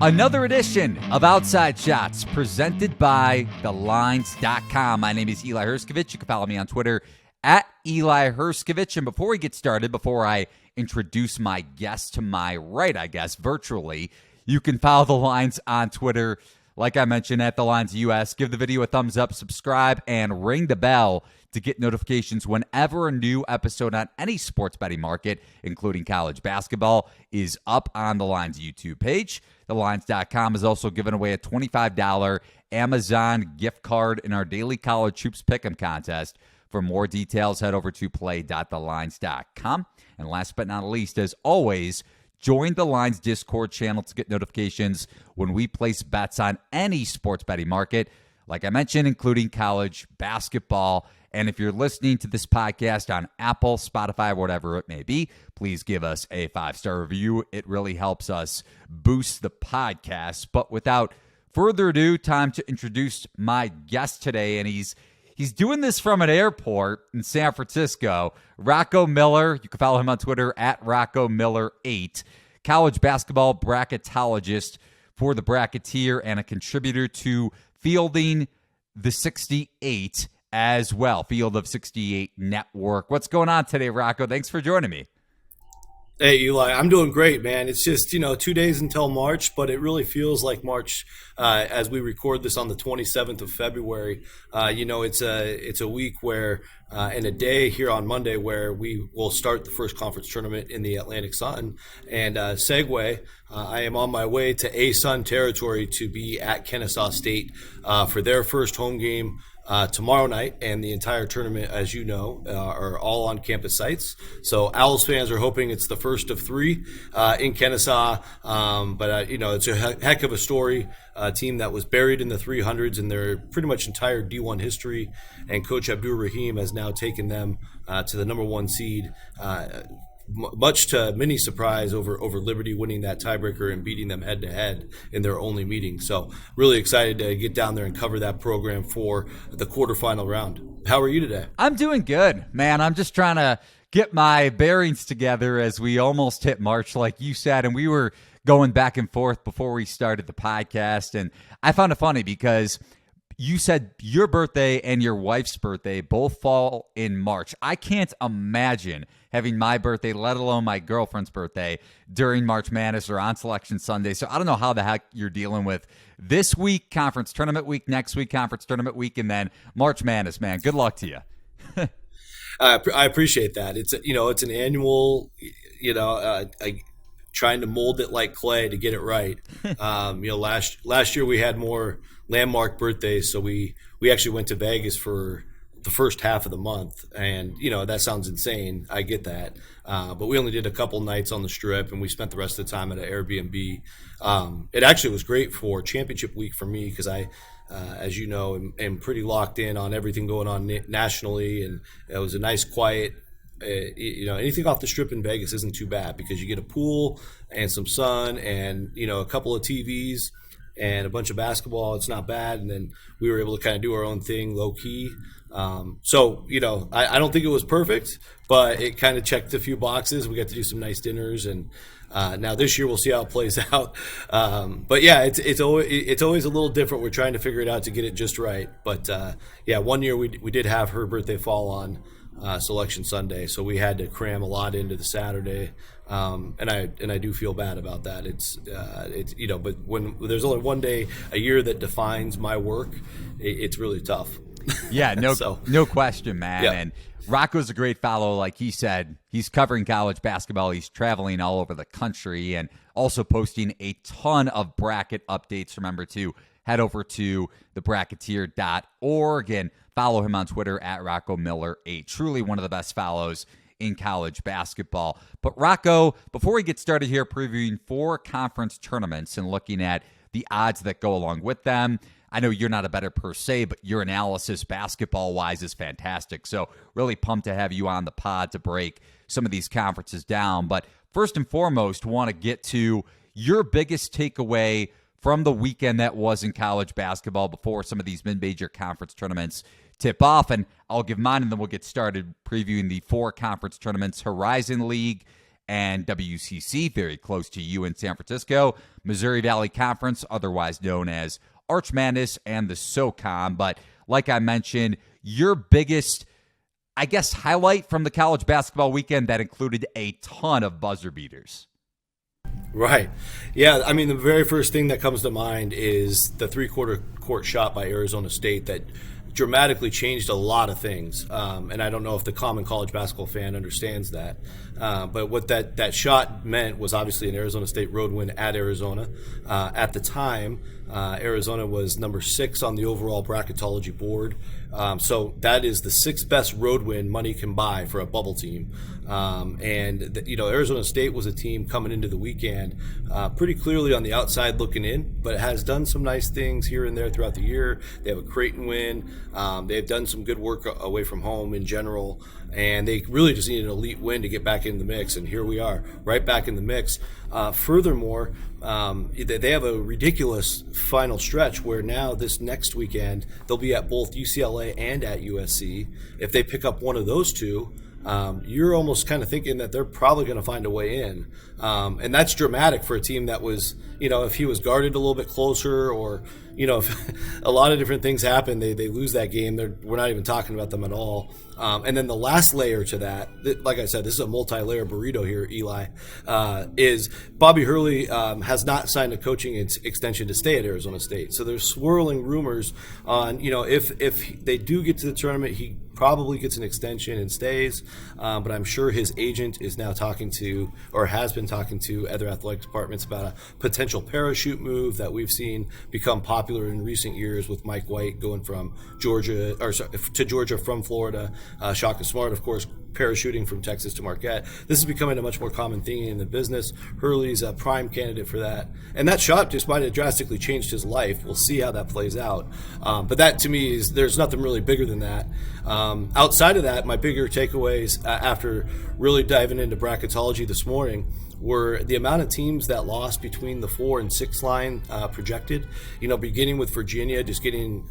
Another edition of Outside Shots presented by thelines.com. My name is Eli Hershkovich. You can follow me on Twitter at Eli Hershkovich. And before we get started, before I introduce my guest to my right, I guess, virtually, you can follow The Lines on Twitter, like I mentioned, at The Lines US. Give the video a thumbs up, subscribe, and ring the bell to get notifications whenever a new episode on any sports betting market, including college basketball, is up on The Lines YouTube page. TheLines.com is also giving away a $25 Amazon gift card in our daily college hoops pick'em contest. For more details, head over to play.thelines.com. And last but not least, as always, join the Lines Discord channel to get notifications when we place bets on any sports betting market, like I mentioned, including college basketball. And if you're listening to this podcast on Apple, Spotify, whatever it may be, please give us a 5-star review. It really helps us boost the podcast. But without further ado, time to introduce my guest today. And he's doing this from an airport in San Francisco. Rocco Miller. You can follow him on Twitter at RoccoMiller8. College basketball bracketologist for the Bracketeer and a contributor to Fielding the 68 as well. Field of 68 Network. What's going on today, Rocco? Thanks for joining me. Hey, Eli, I'm doing great, man. It's just, 2 days until March, but it really feels like March as we record this on the 27th of February. It's a week where, and a day here on Monday where we will start the first conference tournament in the Atlantic Sun. And segue, I am on my way to ASUN territory to be at Kennesaw State for their first home game tomorrow night, and the entire tournament, as you know, are all on campus sites. So Owls fans are hoping it's the first of 3 in Kennesaw, but it's a heck of a story. A team that was buried in the 300s in their pretty much entire D1 history, and Coach Abdur Rahim has now taken them to the number 1 seed. Much to many surprise over Liberty winning that tiebreaker and beating them head-to-head in their only meeting. So really excited to get down there and cover that program for the quarterfinal round. How are you today? I'm doing good, man. I'm just trying to get my bearings together as we almost hit March, like you said, and we were going back and forth before we started the podcast, and I found it funny because you said your birthday and your wife's birthday both fall in March. I can't imagine having my birthday, let alone my girlfriend's birthday, during March Madness or on Selection Sunday. So I don't know how the heck you're dealing with this week, conference tournament week, next week, conference tournament week, and then March Madness, man. Good luck to you. I appreciate that. It's an annual, trying to mold it like clay to get it right. Last year we had more landmark birthdays, so we actually went to Vegas for the first half of the month, and that sounds insane. I get that, but we only did a couple nights on the Strip, and we spent the rest of the time at an Airbnb. It actually was great for championship week for me because I, as you know, am pretty locked in on everything going on nationally, and it was a nice quiet. Anything off the Strip in Vegas isn't too bad because you get a pool and some sun and a couple of TVs and a bunch of basketball. It's not bad. And then we were able to kind of do our own thing low key. I don't think it was perfect, but it kind of checked a few boxes. We got to do some nice dinners, and now this year we'll see how it plays out. But yeah, it's always a little different. We're trying to figure it out to get it just right. But 1 year we did have her birthday fall on Selection Sunday, so we had to cram a lot into the Saturday, and I do feel bad about that. It's but when there's only one day a year that defines my work, it's really tough. Yeah, no question, man. Yeah. And Rocco's a great follow. Like he said, he's covering college basketball. He's traveling all over the country and also posting a ton of bracket updates. Remember to head over to thebracketeer.org and follow him on Twitter at RoccoMiller8. Truly one of the best follows in college basketball. But Rocco, before we get started here previewing 4 conference tournaments and looking at the odds that go along with them, I know you're not a bettor per se, but your analysis basketball-wise is fantastic. So really pumped to have you on the pod to break some of these conferences down. But first and foremost, want to get to your biggest takeaway from the weekend that was in college basketball before some of these mid-major conference tournaments tip off. And I'll give mine, and then we'll get started previewing the 4 conference tournaments: Horizon League, and WCC, very close to you in San Francisco. Missouri Valley Conference, otherwise known as Arch Madness, and the SoCon. But like I mentioned, your biggest, I guess, highlight from the college basketball weekend that included a ton of buzzer beaters. Right. Yeah, I mean, the very first thing that comes to mind is the three-quarter court shot by Arizona State that dramatically changed a lot of things. And I don't know if the common college basketball fan understands that. But what that shot meant was obviously an Arizona State road win at Arizona. At the time, Arizona was number 6 on the overall bracketology board. So that is the 6th best road win money can buy for a bubble team. Arizona State was a team coming into the weekend pretty clearly on the outside looking in, but it has done some nice things here and there throughout the year. They have a Creighton win. They've done some good work away from home in general, and they really just need an elite win to get back in the mix, and here we are, right back in the mix. Furthermore, they have a ridiculous final stretch where now this next weekend they'll be at both UCLA and at USC. If they pick up one of those two, you're almost kind of thinking that they're probably going to find a way in. And that's dramatic for a team that was, if he was guarded a little bit closer or, if a lot of different things happen, they lose that game. We're not even talking about them at all. And then the last layer to that, like I said, this is a multi-layer burrito here, Eli, is Bobby Hurley has not signed a coaching extension to stay at Arizona State. So there's swirling rumors on, if they do get to the tournament, he probably gets an extension and stays. But I'm sure his agent is now talking to, or has been talking to, other athletic departments about a potential parachute move that we've seen become popular in recent years with Mike White going from Georgia from Florida. Shaka Smart, of course, parachuting from Texas to Marquette. This is becoming a much more common thing in the business. Hurley's a prime candidate for that. And that shot just might have drastically changed his life. We'll see how that plays out. But that, to me, there's nothing really bigger than that. Outside of that, my bigger takeaways after really diving into bracketology this morning were the amount of teams that lost between the 4 and 6 line projected. Beginning with Virginia, just getting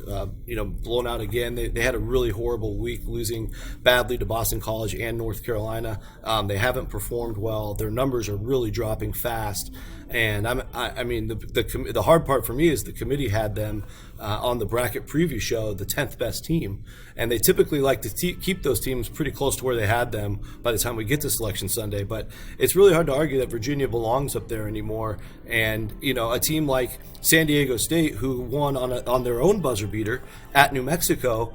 blown out again. They had a really horrible week, losing badly to Boston College and North Carolina. They haven't performed well. Their numbers are really dropping fast. And the hard part for me is the committee had them on the bracket preview show, the 10th best team. And they typically like to keep those teams pretty close to where they had them by the time we get to Selection Sunday. But it's really hard to argue that Virginia belongs up there anymore. And, a team like San Diego State, who won on their own buzzer beater at New Mexico,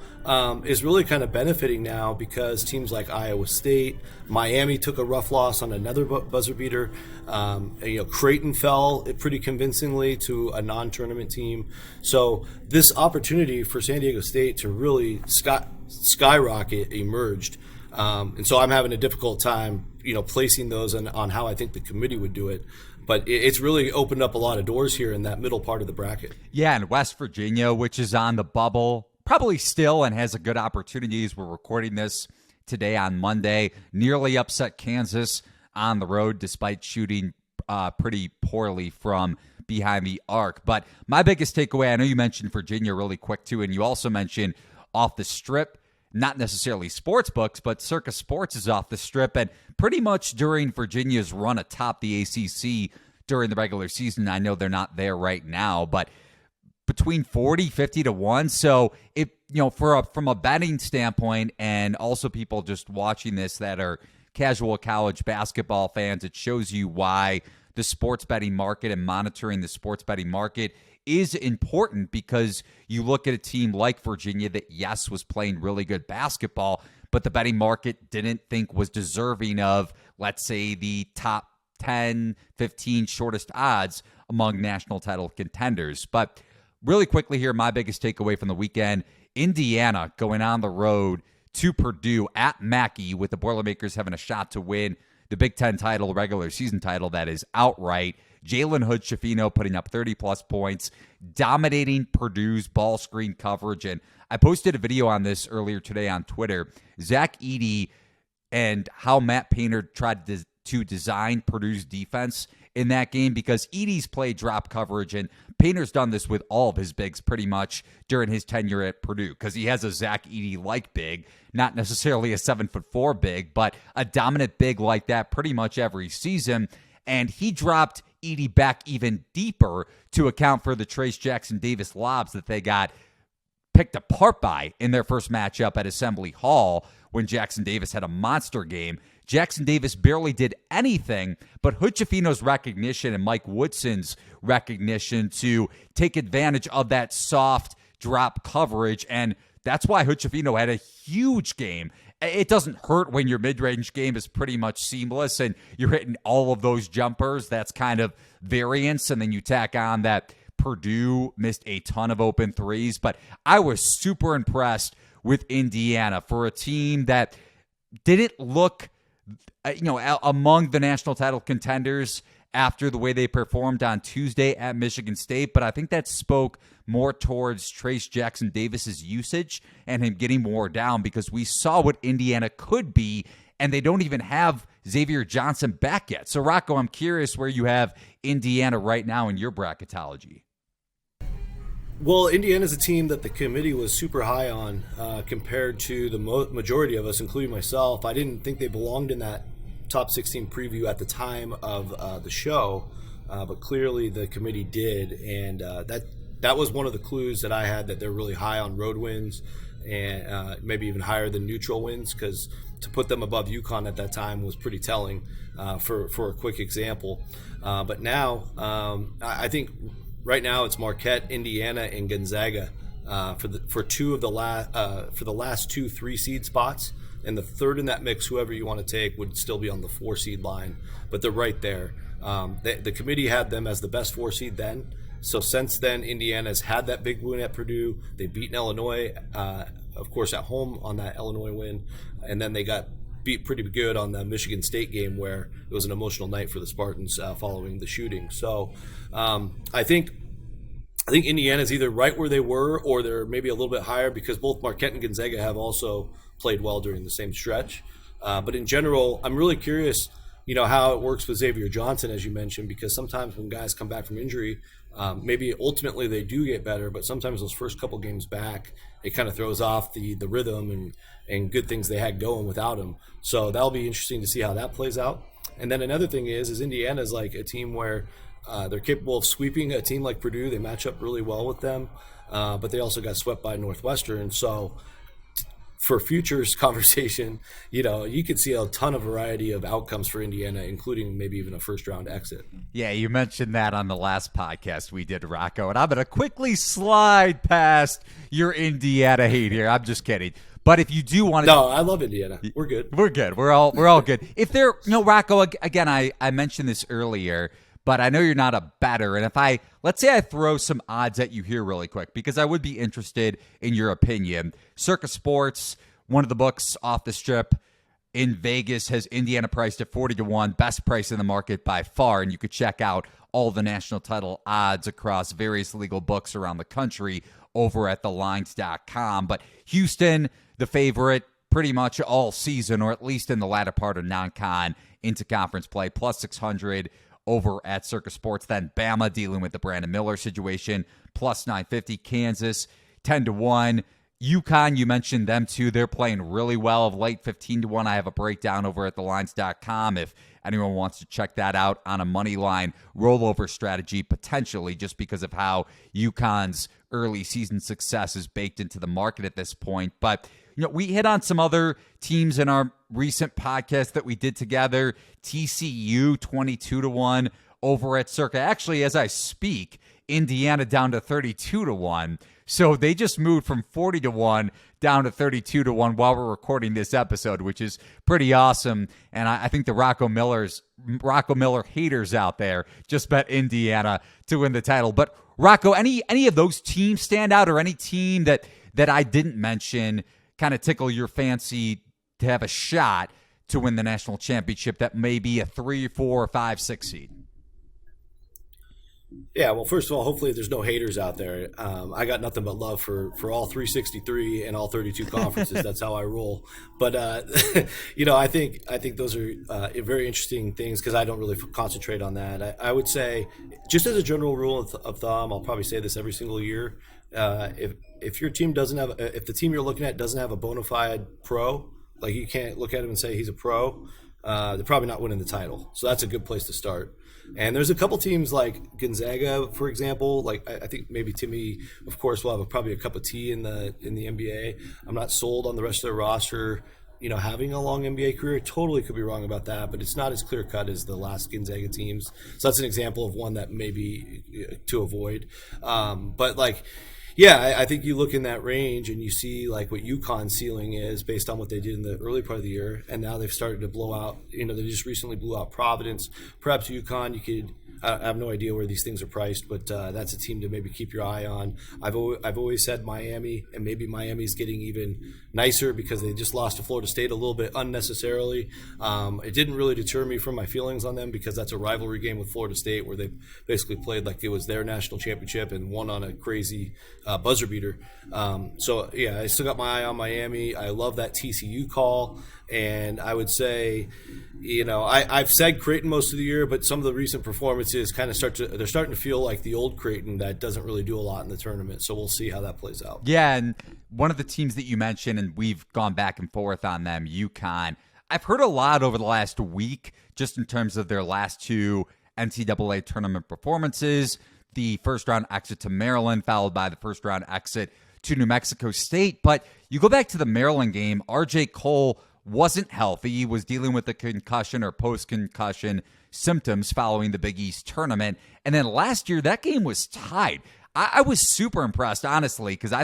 is really kind of benefiting now because teams like Iowa State, Miami took a rough loss on another buzzer beater. Creighton fell pretty convincingly to a non-tournament team. So this opportunity for San Diego State to really skyrocket emerged. And so I'm having a difficult time, placing those on how I think the committee would do it. But it's really opened up a lot of doors here in that middle part of the bracket. Yeah, and West Virginia, which is on the bubble, probably still and has a good opportunity as we're recording this today on Monday. Nearly upset Kansas on the road despite shooting pretty poorly from behind the arc. But my biggest takeaway, I know you mentioned Virginia really quick too, and you also mentioned off the strip, not necessarily sports books, but Circa Sports is off the strip. And pretty much during Virginia's run atop the ACC during the regular season, I know they're not there right now, but between 40, 50 to 1. So it, from a betting standpoint, and also people just watching this that are casual college basketball fans, it shows you why the sports betting market and monitoring the sports betting market is important, because you look at a team like Virginia that, yes, was playing really good basketball, but the betting market didn't think was deserving of, let's say, the top 10, 15 shortest odds among national title contenders. But really quickly here, my biggest takeaway from the weekend, Indiana going on the road to Purdue at Mackey, with the Boilermakers having a shot to win the Big Ten title, regular season title, that is outright. Jalen Hood-Schifino putting up 30-plus points, dominating Purdue's ball screen coverage. And I posted a video on this earlier today on Twitter. Zach Edey and how Matt Painter tried to design Purdue's defense in that game because Edey's played drop coverage, and Painter's done this with all of his bigs pretty much during his tenure at Purdue because he has a Zach Edey-like big, not necessarily a 7'4" big, but a dominant big like that pretty much every season. And he dropped Edey back even deeper to account for the Trayce Jackson-Davis lobs that they got picked apart by in their first matchup at Assembly Hall when Jackson-Davis had a monster game. Jackson-Davis barely did anything, but Hood-Schifino's recognition and Mike Woodson's recognition to take advantage of that soft drop coverage, and that's why Hood-Schifino had a huge game. It doesn't hurt when your mid-range game is pretty much seamless and you're hitting all of those jumpers. That's kind of variance, and then you tack on that Purdue missed a ton of open threes, but I was super impressed with Indiana for a team that didn't look, among the national title contenders after the way they performed on Tuesday at Michigan State, but I think that spoke more towards Trayce Jackson-Davis's usage and him getting more down because we saw what Indiana could be, and they don't even have Xavier Johnson back yet. So, Rocco, I'm curious where you have Indiana right now in your bracketology. Well, Indiana's a team that the committee was super high on compared to the majority of us, including myself. I didn't think they belonged in that top 16 preview at the time of the show, but clearly the committee did, and that was one of the clues that I had that they're really high on road wins and maybe even higher than neutral wins, because to put them above UConn at that time was pretty telling for a quick example. But now I think right now it's Marquette, Indiana, and Gonzaga for the last 2 3-seed spots, and the third in that mix, whoever you want to take, would still be on the 4-seed line, but they're right there. The committee had them as the best 4-seed then. So since then, Indiana's had that big win at Purdue. They've beaten Illinois, of course, at home on that Illinois win, and then they got beat pretty good on the Michigan State game where it was an emotional night for the Spartans following the shooting. So I think Indiana's either right where they were or they're maybe a little bit higher because both Marquette and Gonzaga have also played well during the same stretch. But in general, I'm really curious, how it works with Xavier Johnson, as you mentioned, because sometimes when guys come back from injury, maybe ultimately they do get better, but sometimes those first couple games back, it kind of throws off the rhythm and good things they had going without him. So that'll be interesting to see how that plays out. And then another thing is Indiana's like a team where they're capable of sweeping a team like Purdue. They match up really well with them, but they also got swept by Northwestern. So for futures conversation, you could see a ton of variety of outcomes for Indiana, including maybe even a first-round exit. Yeah, you mentioned that on the last podcast we did, Rocco, and I'm going to quickly slide past your Indiana hate here. I'm just kidding. But if you do want to... No, I love Indiana. We're good. We're good. We're all good. If they're... Rocco, again, I mentioned this earlier, but I know you're not a bettor. And let's say I throw some odds at you here really quick, because I would be interested in your opinion. Circa Sports, one of the books off the strip in Vegas, has Indiana priced at 40-1, best price in the market by far. And you could check out all the national title odds across various legal books around the country over at thelines.com. But Houston, the favorite pretty much all season, or at least in the latter part of non-con into conference play, plus 600 over at Circa Sports. Then Bama dealing with the Brandon Miller situation, plus 950. Kansas, 10-1. UConn, you mentioned them too. They're playing really well of late, 15-1. I have a breakdown over at thelines.com if anyone wants to check that out on a money line rollover strategy, potentially, just because of how UConn's early season success is baked into the market at this point. But we hit on some other teams in our recent podcast that we did together. TCU 22-1 over at Circa. Actually, as I speak, Indiana down to 32-1. So they just moved from 40-1 down to 32-1 while we're recording this episode, which is pretty awesome. And I think the Rocco Miller haters out there just bet Indiana to win the title. But Rocco, any of those teams stand out, or any team that I didn't mention kind of tickle your fancy to have a shot to win the national championship that may be a 3, 4, 5, 6 seed? Yeah, well, first of all, hopefully there's no haters out there. I got nothing but love for all 363 and all 32 conferences. That's how I roll. But I think those are very interesting things because I don't really concentrate on that. I would say, just as a general rule of thumb, I'll probably say this every single year. If your team doesn't have, if the team you're looking at doesn't have a bona fide pro, like you can't look at him and say he's a pro, they're probably not winning the title. So that's a good place to start. And there's a couple teams like Gonzaga, for example. Like I think maybe Timmy, of course, will have probably a cup of tea in the NBA. I'm not sold on the rest of their roster, having a long NBA career. Totally could be wrong about that, but it's not as clear cut as the last Gonzaga teams. So that's an example of one that maybe to avoid. Yeah, I think you look in that range and you see like what UConn's ceiling is based on what they did in the early part of the year, and now they've started to blow out. They just recently blew out Providence. Perhaps UConn, you could. I have no idea where these things are priced, but that's a team to maybe keep your eye on. I've always said Miami, and maybe Miami's getting even nicer because they just lost to Florida State a little bit unnecessarily. It didn't really deter me from my feelings on them because that's a rivalry game with Florida State where they basically played like it was their national championship and won on a crazy buzzer beater. I still got my eye on Miami. I love that TCU call, and I would say, I've said Creighton most of the year, but some of the recent performances kind of they're starting to feel like the old Creighton that doesn't really do a lot in the tournament. So we'll see how that plays out. Yeah, and one of the teams that you mentioned, and we've gone back and forth on them, UConn. I've heard a lot over the last week, just in terms of their last two NCAA tournament performances. The first round exit to Maryland, followed by the first round exit to New Mexico State. But you go back to the Maryland game, RJ Cole wasn't healthy. He was dealing with a concussion or post-concussion symptoms following the Big East tournament. And then last year, that game was tied. I was super impressed, honestly, because I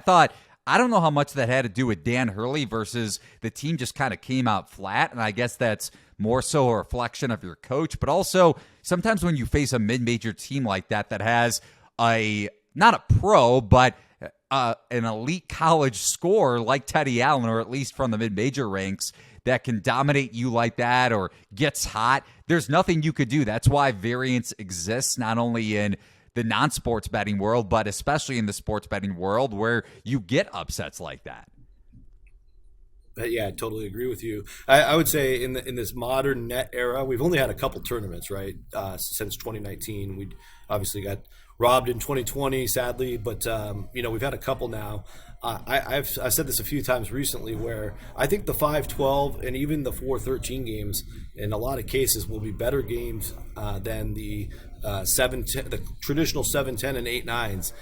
don't know how much that had to do with Dan Hurley versus the team just kind of came out flat. And I guess that's more so a reflection of your coach. But also, sometimes when you face a mid-major team like that has not a pro, but an elite college scorer like Teddy Allen, or at least from the mid-major ranks, that can dominate you like that or gets hot, there's nothing you could do. That's why variance exists, not only in the non-sports betting world, but especially in the sports betting world where you get upsets like that. Yeah, I totally agree with you. I would say in this modern net era, we've only had a couple tournaments, right? Since 2019, we obviously got robbed in 2020, sadly, but we've had a couple now. I've said this a few times recently, where I think the 5-12 and even the 4-13 games, in a lot of cases, will be better games than the 7-10, the traditional 7-10 and 8-9s,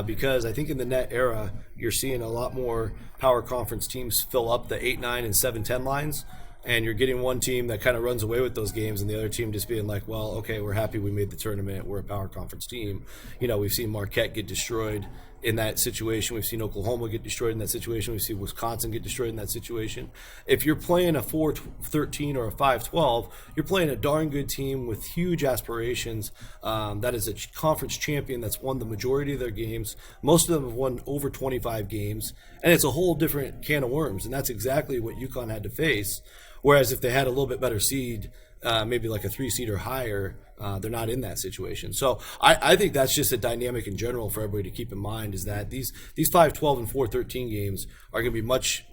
because I think in the net era, you're seeing a lot more power conference teams fill up the 8-9 and 7-10 lines. And you're getting one team that kind of runs away with those games and the other team just being like, well, okay, we're happy we made the tournament. We're a power conference team. We've seen Marquette get destroyed in that situation. We've seen Oklahoma get destroyed in that situation. We've seen Wisconsin get destroyed in that situation. If you're playing a 4-13 or a 5-12, you're playing a darn good team with huge aspirations. That is a conference champion that's won the majority of their games. Most of them have won over 25 games. And it's a whole different can of worms. And that's exactly what UConn had to face. Whereas if they had a little bit better seed, maybe like a 3 seed or higher, they're not in that situation. So I think that's just a dynamic in general for everybody to keep in mind, is that these 5-12 and 4-13 games are going to be much,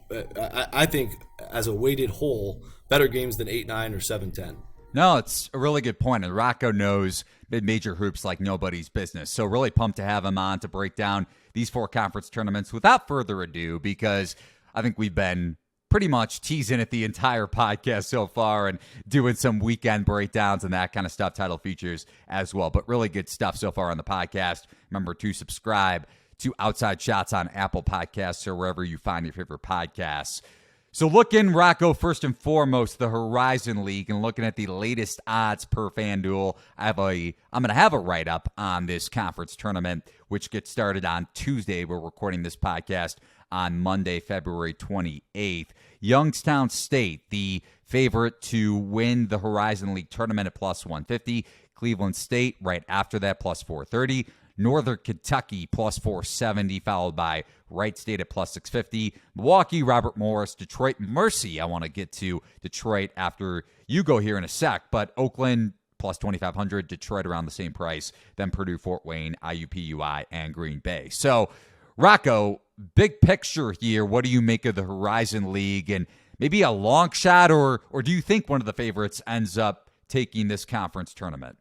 I think, as a weighted whole, better games than 8-9 or 7-10. No, it's a really good point. And Rocco knows mid-major hoops like nobody's business. So really pumped to have him on to break down these 4 conference tournaments without further ado, because I think we've been pretty much teasing it the entire podcast so far and doing some weekend breakdowns and that kind of stuff, title features as well. But really good stuff so far on the podcast. Remember to subscribe to Outside Shots on Apple Podcasts or wherever you find your favorite podcasts. So looking, Rocco, first and foremost, the Horizon League, and looking at the latest odds per FanDuel, I'm going to have a write-up on this conference tournament, which gets started on Tuesday. We're recording this podcast on Monday, February 28th. Youngstown State, the favorite to win the Horizon League tournament at plus 150. Cleveland State right after that, plus 430. Northern Kentucky, plus 470, followed by Wright State at plus 650. Milwaukee, Robert Morris. Detroit, Mercy. I want to get to Detroit after you go here in a sec. But Oakland, plus 2,500. Detroit around the same price. Then Purdue, Fort Wayne, IUPUI, and Green Bay. So, Rocco, big picture here. What do you make of the Horizon League, and maybe a long shot, or do you think one of the favorites ends up taking this conference tournament?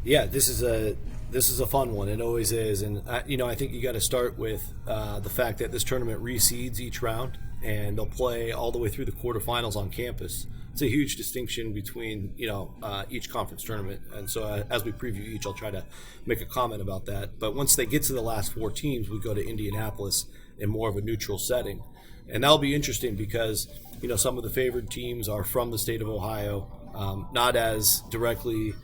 Yeah, this is a fun one. It always is, and I think you got to start with the fact that this tournament reseeds each round, and they'll play all the way through the quarterfinals on campus. It's a huge distinction between each conference tournament, and so as we preview each, I'll try to make a comment about that. But once they get to the last 4 teams, we go to Indianapolis in more of a neutral setting, and that'll be interesting because some of the favored teams are from the state of Ohio, not as directly.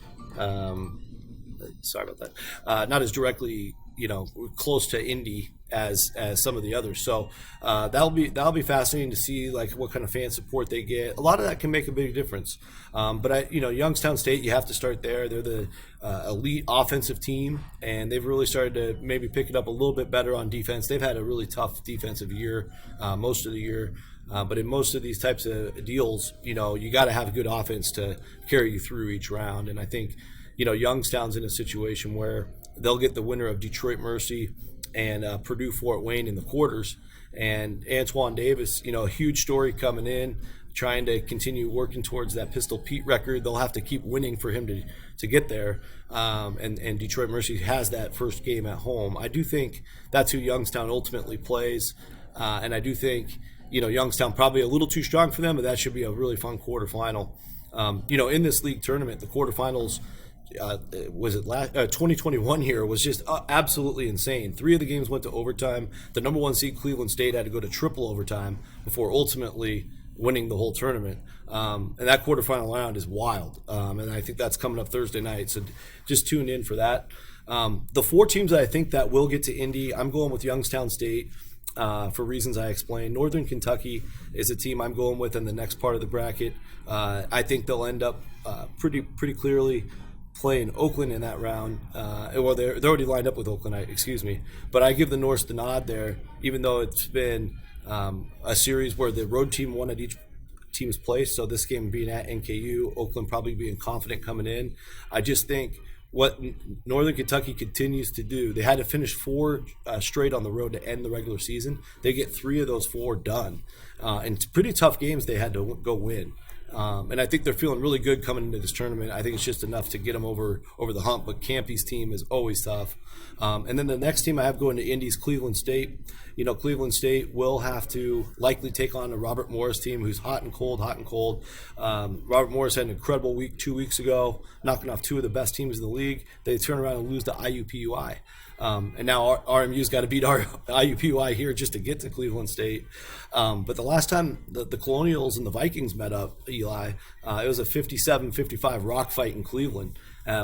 Sorry about that. Not as directly, close to Indy as some of the others. So that'll be fascinating to see what kind of fan support they get. A lot of that can make a big difference. But Youngstown State, you have to start there. They're the elite offensive team, and they've really started to maybe pick it up a little bit better on defense. They've had a really tough defensive year most of the year. But in most of these types of deals, you got to have a good offense to carry you through each round. And I think Youngstown's in a situation where they'll get the winner of Detroit Mercy and Purdue Fort Wayne in the quarters. And Antoine Davis, a huge story coming in, trying to continue working towards that Pistol Pete record. They'll have to keep winning for him to get there. And Detroit Mercy has that first game at home. I do think that's who Youngstown ultimately plays. And I do think, Youngstown probably a little too strong for them, but that should be a really fun quarterfinal. In this league tournament, the quarterfinals, was it 2021 here was just absolutely insane. 3 of the games went to overtime. The number 1 seed Cleveland State had to go to triple overtime before ultimately winning the whole tournament. And that quarterfinal round is wild. And I think that's coming up Thursday night. So just tune in for that. The 4 teams that I think that will get to Indy, I'm going with Youngstown State. For reasons I explained. Northern Kentucky is a team I'm going with in the next part of the bracket. I think they'll end up pretty clearly playing Oakland in that round. Well, they're already lined up with Oakland, But I give the Norse the nod there, even though it's been a series where the road team won at each team's place. So this game being at NKU, Oakland probably being confident coming in. I just think what Northern Kentucky continues to do, they had to finish 4 straight on the road to end the regular season. They get 3 of those 4 done. And pretty tough games they had to go win. And I think they're feeling really good coming into this tournament. I think it's just enough to get them over the hump. But Campy's team is always tough. And then the next team I have going to Indy's Cleveland State. Cleveland State will have to likely take on a Robert Morris team who's hot and cold. Robert Morris had an incredible week 2 weeks ago, knocking off 2 of the best teams in the league. They turn around and lose to IUPUI. And now RMU's got to beat our IUPUI here just to get to Cleveland State. But the last time the Colonials and the Vikings met up, Eli, it was a 57-55 rock fight in Cleveland.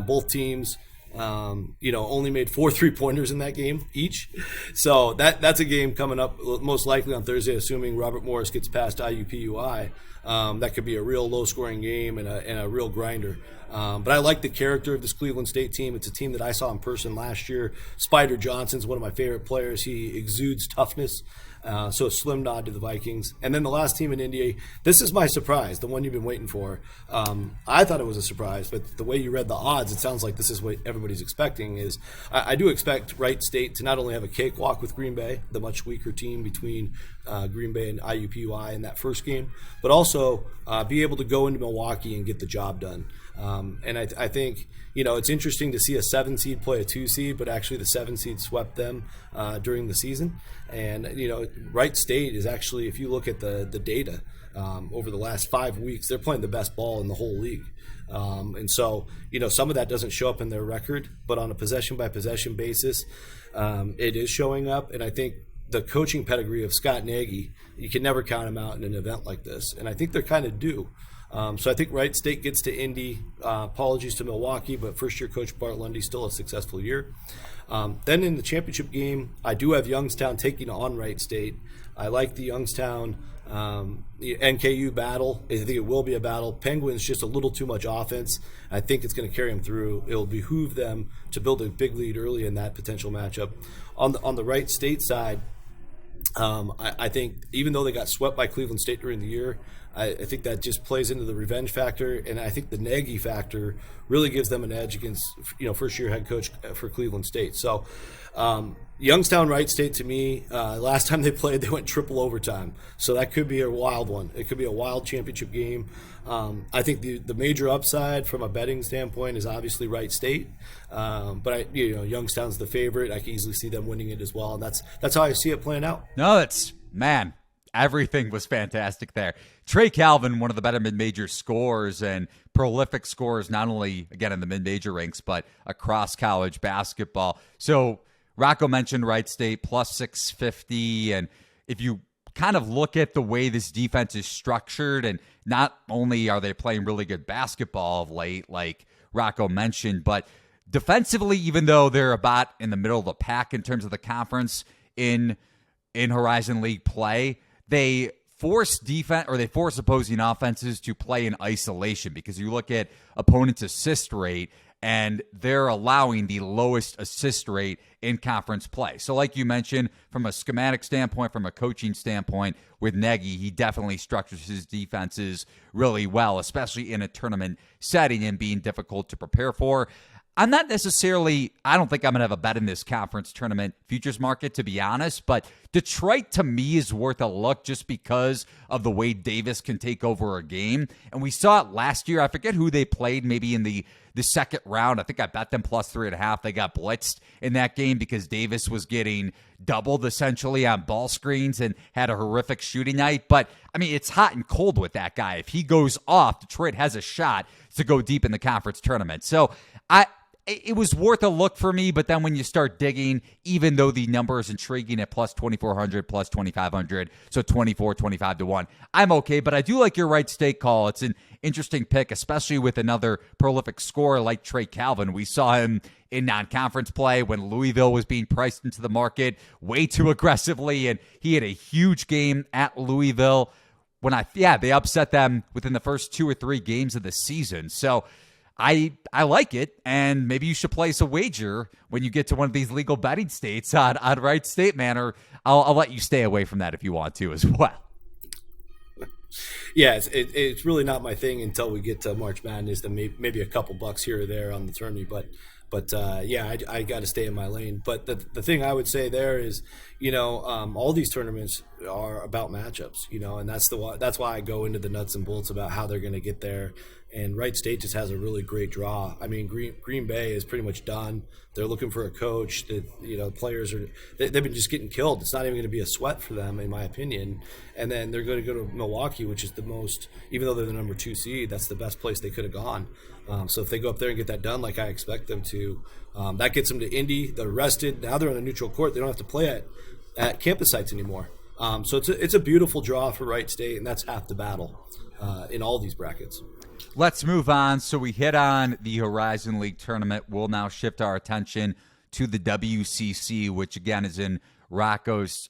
Both teams only made 4 3-pointers in that game each. So that's a game coming up most likely on Thursday, assuming Robert Morris gets past IUPUI. That could be a real low-scoring game and a real grinder. But I like the character of this Cleveland State team. It's a team that I saw in person last year. Spider Johnson's one of my favorite players. He exudes toughness. So a slim nod to the Vikings. And then the last team in India, this is my surprise, the one you've been waiting for. I thought it was a surprise, but the way you read the odds, it sounds like this is what everybody's expecting. Is I do expect Wright State to not only have a cakewalk with Green Bay, the much weaker team between Green Bay and IUPUI in that first game, but also be able to go into Milwaukee and get the job done. And I think, it's interesting to see a 7 seed play a 2 seed, but actually the 7 seed swept them during the season. And, Wright State is actually, if you look at the data over the last 5 weeks, they're playing the best ball in the whole league. And so, some of that doesn't show up in their record, but on a possession-by-possession basis, it is showing up. And I think the coaching pedigree of Scott Nagy, you can never count him out in an event like this. And I think they're kind of due. So I think Wright State gets to Indy. Apologies to Milwaukee, but first-year coach Bart Lundy, still a successful year. Then in the championship game, I do have Youngstown taking on Wright State. I like the Youngstown NKU battle. I think it will be a battle. Penguins just a little too much offense. I think it's going to carry them through. It will behoove them to build a big lead early in that potential matchup. On the Wright State side, I think even though they got swept by Cleveland State during the year, I think that just plays into the revenge factor, and I think the Nagy factor really gives them an edge against first-year head coach for Cleveland State. So Youngstown Wright State, to me, last time they played, they went triple overtime. So that could be a wild one. It could be a wild championship game. I think the major upside from a betting standpoint is obviously Wright State, but Youngstown's the favorite. I can easily see them winning it as well, and that's how I see it playing out. No, everything was fantastic there. Trey Calvin, one of the better mid-major scorers and prolific scorers, not only, again, in the mid-major ranks, but across college basketball. So Rocco mentioned Wright State plus 650, and if you kind of look at the way this defense is structured, and not only are they playing really good basketball of late, like Rocco mentioned, but defensively, even though they're about in the middle of the pack in terms of the conference in Horizon League play, they force opposing offenses to play in isolation, because you look at opponents' assist rate, and they're allowing the lowest assist rate in conference play. So like you mentioned, from a schematic standpoint, from a coaching standpoint, with Nagy, he definitely structures his defenses really well, especially in a tournament setting and being difficult to prepare for. I don't think I'm going to have a bet in this conference tournament futures market, to be honest, but Detroit to me is worth a look just because of the way Davis can take over a game. And we saw it last year. I forget who they played, maybe in the second round. I think I bet them plus 3.5. They got blitzed in that game because Davis was getting doubled essentially on ball screens and had a horrific shooting night. But I mean, it's hot and cold with that guy. If he goes off, Detroit has a shot to go deep in the conference tournament. So it was worth a look for me, but then when you start digging, even though the number is intriguing at plus 2,400, plus 2,500, so 24, 25 to 1, I'm okay. But I do like your Wright State call. It's an interesting pick, especially with another prolific scorer like Trey Calvin. We saw him in non-conference play when Louisville was being priced into the market way too aggressively, and he had a huge game at Louisville they upset them within the first 2 or 3 games of the season. So I like it, and maybe you should place a wager when you get to one of these legal betting states on Wright State, man, or I'll let you stay away from that if you want to as well. Yeah, it's really not my thing until we get to March Madness, then maybe a couple bucks here or there on the tourney, but I got to stay in my lane. But the thing I would say there is, all these tournaments are about matchups, and that's why I go into the nuts and bolts about how they're going to get there. And Wright State just has a really great draw. I mean, Green Bay is pretty much done. They're looking for a coach. Players they've been just getting killed. It's not even going to be a sweat for them, in my opinion. And then they're going to go to Milwaukee, which is the most, even though they're the number 2 seed, that's the best place they could have gone. So if they go up there and get that done like I expect them to, that gets them to Indy. They're rested. Now they're on a neutral court. They don't have to play at campus sites anymore. So it's a beautiful draw for Wright State, and that's half the battle in all these brackets. Let's move on. So we hit on the Horizon League tournament. We'll now shift our attention to the WCC, which again is in Rocco's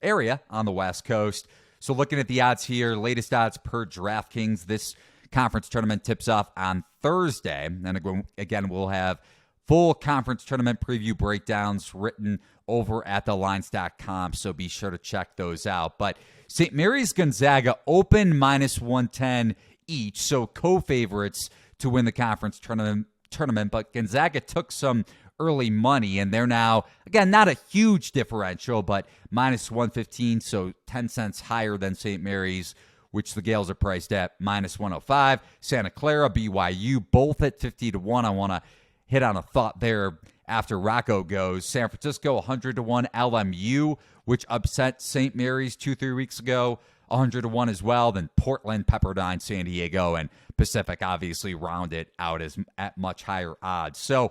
area on the West Coast. So looking at the odds here, latest odds per DraftKings. This conference tournament tips off on Thursday. And again, we'll have full conference tournament preview breakdowns written over at thelines.com, so be sure to check those out. But St. Mary's Gonzaga open minus 110 each, so co-favorites to win the conference tournament, but Gonzaga took some early money, and they're now, again, not a huge differential, but minus 115, so 10 cents higher than St. Mary's, which the Gales are priced at minus 105. Santa Clara, BYU, both at 50 to 1. I want to hit on a thought there after Rocco goes. San Francisco, 100 to 1. LMU, which upset St. Mary's 2-3 weeks ago, 100 to 1 as well. Then Portland, Pepperdine, San Diego, and Pacific obviously round it out at much higher odds. So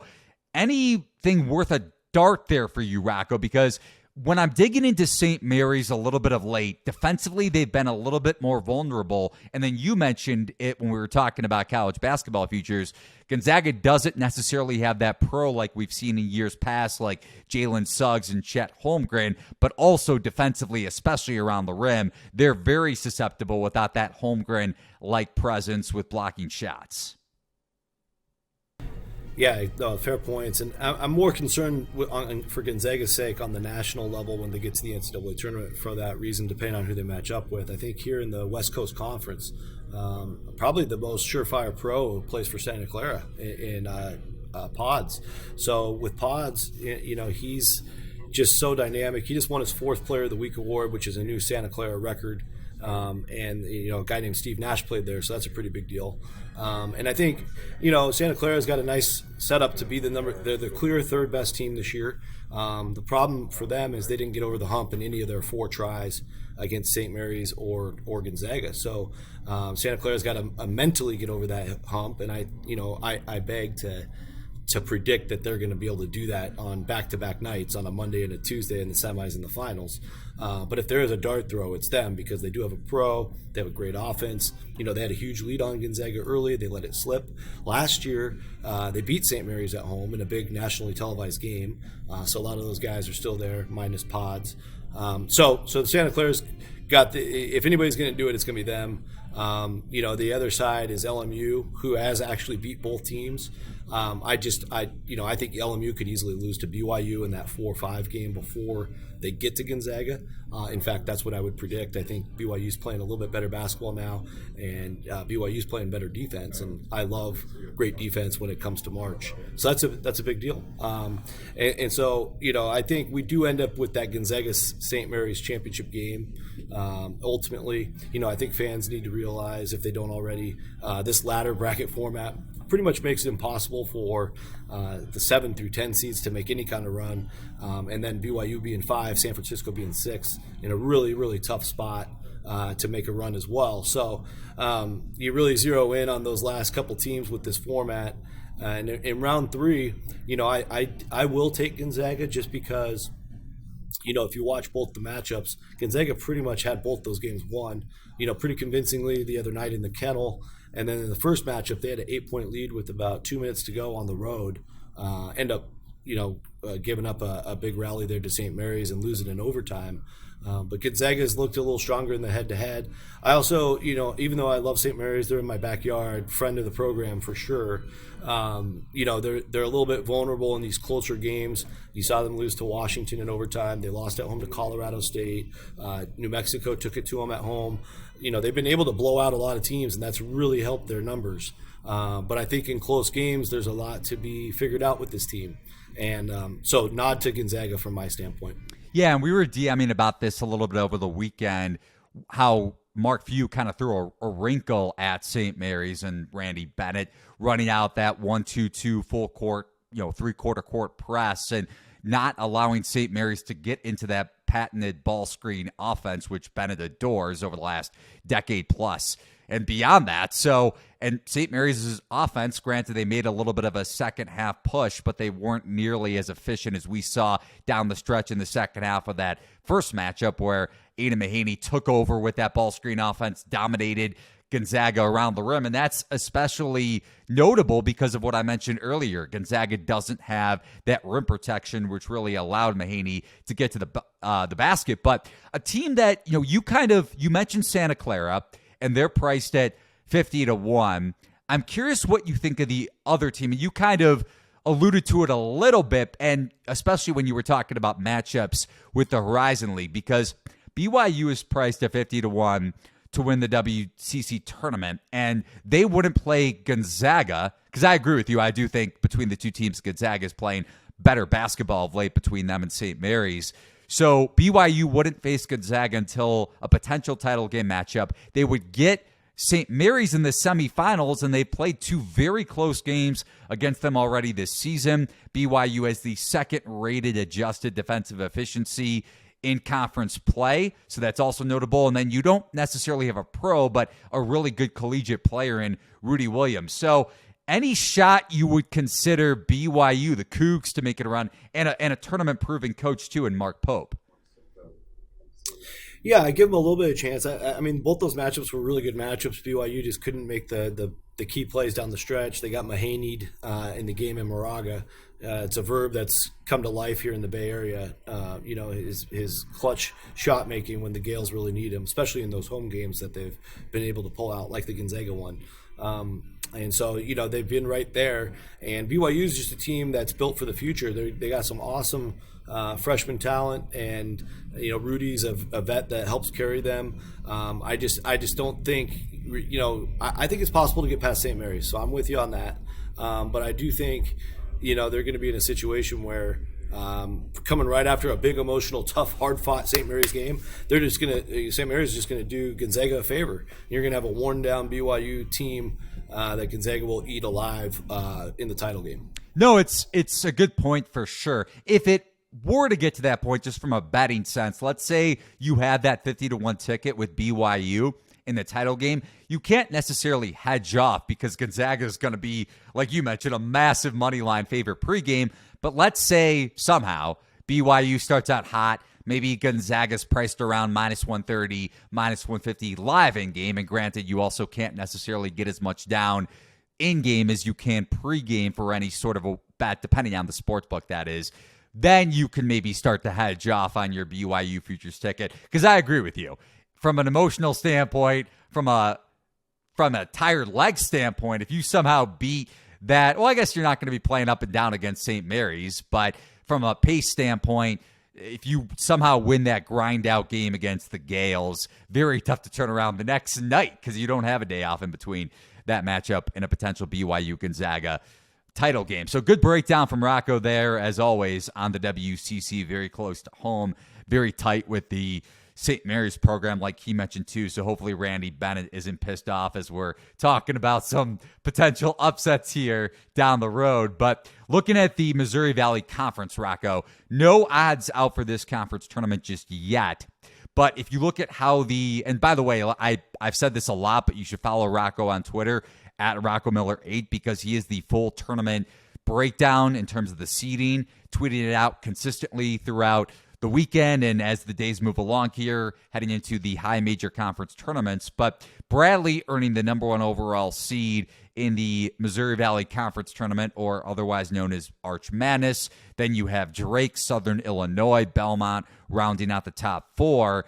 anything worth a dart there for you, Rocco? Because when I'm digging into St. Mary's a little bit of late, defensively they've been a little bit more vulnerable. And then you mentioned it when we were talking about college basketball futures. Gonzaga doesn't necessarily have that pro like we've seen in years past, like Jalen Suggs and Chet Holmgren, but also defensively, especially around the rim, they're very susceptible without that Holmgren-like presence with blocking shots. Yeah, no, fair points. And I'm more concerned for Gonzaga's sake on the national level when they get to the NCAA tournament for that reason, depending on who they match up with. I think here in the West Coast Conference, probably the most surefire pro plays for Santa Clara in Pods. So with Pods, he's just so dynamic. He just won his 4th Player of the Week award, which is a new Santa Clara record. And a guy named Steve Nash played there, so that's a pretty big deal. And I think Santa Clara's got a nice setup to be they're the clear 3rd best team this year. The problem for them is they didn't get over the hump in any of their 4 tries against St. Mary's or Gonzaga. So Santa Clara's got to mentally get over that hump, and I beg to predict that they're going to be able to do that on back-to-back nights on a Monday and a Tuesday in the semis and the finals. But if there is a dart throw, it's them, because they do have a pro. They have a great offense. They had a huge lead on Gonzaga early. They let it slip. Last year, they beat St. Mary's at home in a big nationally televised game. So a lot of those guys are still there, minus Pods. So Santa Clara's got if anybody's going to do it, it's going to be them. The other side is LMU, who has actually beat both teams. I think LMU could easily lose to BYU in that 4-5 game before they get to Gonzaga. In fact, that's what I would predict. I think BYU's playing a little bit better basketball now, and BYU's playing better defense. And I love great defense when it comes to March. So that's a big deal. And so I think we do end up with that Gonzaga St. Mary's championship game. Ultimately, I think fans need to realize, if they don't already, this ladder bracket format pretty much makes it impossible for the 7 through 10 seeds to make any kind of run, and then BYU being 5, San Francisco being 6, in a really, really tough spot to make a run as well. So you really zero in on those last couple teams with this format. And in round 3, I will take Gonzaga, just because if you watch both the matchups, Gonzaga pretty much had both those games won, pretty convincingly the other night in the Kennel. And then in the first matchup, they had an 8-point lead with about 2 minutes to go on the road. End up, giving up a big rally there to St. Mary's and losing in overtime. But Gonzaga's looked a little stronger in the head-to-head. I also, even though I love St. Mary's, they're in my backyard, friend of the program for sure. They're a little bit vulnerable in these closer games. You saw them lose to Washington in overtime. They lost at home to Colorado State. New Mexico took it to them at home. They've been able to blow out a lot of teams, and that's really helped their numbers. But I think in close games, there's a lot to be figured out with this team. And so nod to Gonzaga from my standpoint. Yeah, and we were DMing about this a little bit over the weekend, how Mark Few kind of threw a wrinkle at St. Mary's and Randy Bennett running out that 1-2-2 full court, 3-quarter court press, and not allowing St. Mary's to get into that patented ball screen offense, which Bennett adores over the last decade plus and beyond that. So, and St. Mary's offense, granted, they made a little bit of a second half push, but they weren't nearly as efficient as we saw down the stretch in the second half of that first matchup, where Aidan Mahaney took over with that ball screen offense, dominated Gonzaga around the rim. And that's especially notable because of what I mentioned earlier. Gonzaga doesn't have that rim protection, which really allowed Mahaney to get to the basket. But a team that, you mentioned Santa Clara, and they're priced at 50-1. I'm curious what you think of the other team. And you kind of alluded to it a little bit, and especially when you were talking about matchups with the Horizon League, because BYU is priced at 50-1 to win the WCC tournament, and they wouldn't play Gonzaga, because I agree with you. I do think between the two teams, Gonzaga is playing better basketball of late between them and St. Mary's. So BYU wouldn't face Gonzaga until a potential title game matchup. They would get St. Mary's in the semifinals, and they've played 2 very close games against them already this season. BYU has the second-rated adjusted defensive efficiency in conference play, so that's also notable. And then you don't necessarily have a pro, but a really good collegiate player in Rudy Williams. So any shot you would consider BYU, the Cougs, to make it around, and a tournament-proving coach, too, in Mark Pope? Yeah, I give them a little bit of chance. I mean, both those matchups were really good matchups. BYU just couldn't make the key plays down the stretch. They got Mahaney'd in the game in Moraga. It's a verb that's come to life here in the Bay Area. His clutch shot making when the Gales really need him, especially in those home games that they've been able to pull out, like the Gonzaga one. And so, they've been right there. And BYU is just a team that's built for the future. They got some awesome freshman talent, and Rudy's a vet that helps carry them. I just don't think I think it's possible to get past St. Mary's. So I'm with you on that. But I do think they're going to be in a situation where coming right after a big, emotional, tough, hard-fought St. Mary's game, St. Mary's is just going to do Gonzaga a favor. You're going to have a worn-down BYU team that Gonzaga will eat alive in the title game. No, it's a good point for sure. If it were to get to that point, just from a betting sense, let's say you had that 50-1 ticket with BYU in the title game, you can't necessarily hedge off because Gonzaga is going to be, like you mentioned, a massive money line favorite pregame. But let's say somehow BYU starts out hot. Maybe Gonzaga's priced around -130, -150 live in game. And granted, you also can't necessarily get as much down in game as you can pregame for any sort of a bet, depending on the sports book, that is. Then you can maybe start to hedge off on your BYU futures ticket. Because I agree with you. From an emotional standpoint, from a tired leg standpoint, if you somehow beat that, well, I guess you're not going to be playing up and down against St. Mary's, but from a pace standpoint, if you somehow win that grind out game against the Gales, very tough to turn around the next night because you don't have a day off in between that matchup and a potential BYU Gonzaga title game. So good breakdown from Rocco there, as always, on the WCC, very close to home, very tight with the St. Mary's program, like he mentioned too. So hopefully Randy Bennett isn't pissed off as we're talking about some potential upsets here down the road. But looking at the Missouri Valley Conference, Rocco, no odds out for this conference tournament just yet. But if you look at how and by the way, I've said this a lot, but you should follow Rocco on Twitter at RoccoMiller8 because he is the full tournament breakdown in terms of the seeding, tweeting it out consistently throughout the weekend and as the days move along here, heading into the high major conference tournaments. But Bradley earning the number 1 overall seed in the Missouri Valley Conference Tournament, or otherwise known as Arch Madness. Then you have Drake, Southern Illinois, Belmont rounding out the top 4.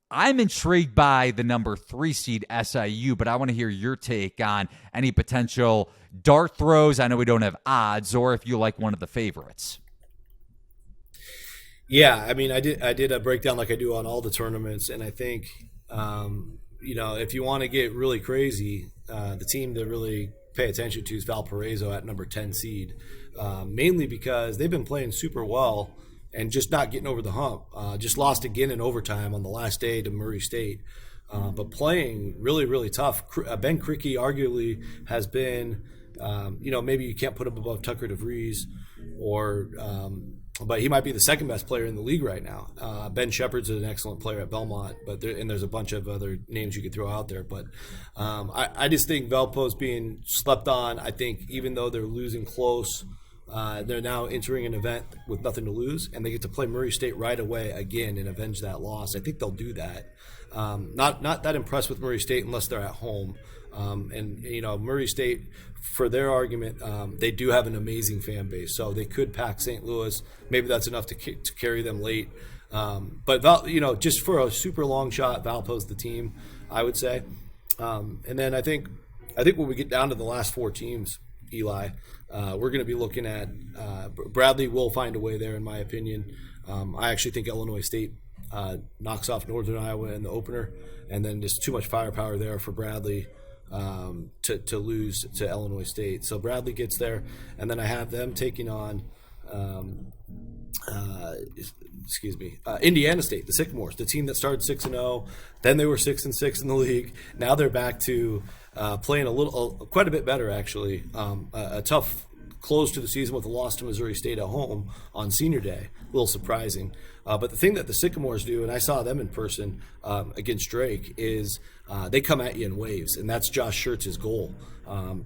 I'm intrigued by the number 3 seed SIU, but I want to hear your take on any potential dart throws. I know we don't have odds, or if you like one of the favorites. Yeah, I mean, I did a breakdown like I do on all the tournaments, and I think, if you want to get really crazy, the team to really pay attention to is Valparaiso at number 10 seed, mainly because they've been playing super well and just not getting over the hump. Just lost again in overtime on the last day to Murray State, but playing really, really tough. Ben Krikke arguably has been, maybe you can't put him above Tucker DeVries but he might be the second best player in the league right now. Ben Shepard's an excellent player at Belmont, and there's a bunch of other names you could throw out there. But I just think Valpo's being slept on. I think even though they're losing close, they're now entering an event with nothing to lose, and they get to play Murray State right away again and avenge that loss. I think they'll do that. Not that impressed with Murray State unless they're at home. Murray State, for their argument, they do have an amazing fan base, so they could pack St. Louis. Maybe that's enough to carry them late. But just for a super long shot, Valpo's the team, I would say. And then I think when we get down to the last 4 teams, Eli, we're going to be looking at Bradley will find a way there, in my opinion. I actually think Illinois State knocks off Northern Iowa in the opener, and then just too much firepower there for Bradley to lose to Illinois State. So Bradley gets there, and then I have them taking on Indiana State, the Sycamores, the team that started 6-0. Then they were 6-6 in the league. Now they're back to playing quite a bit better, actually. A tough close to the season with a loss to Missouri State at home on Senior Day. A little surprising. But the thing that the Sycamores do, and I saw them in person against Drake, is they come at you in waves, and that's Josh Schertz's goal.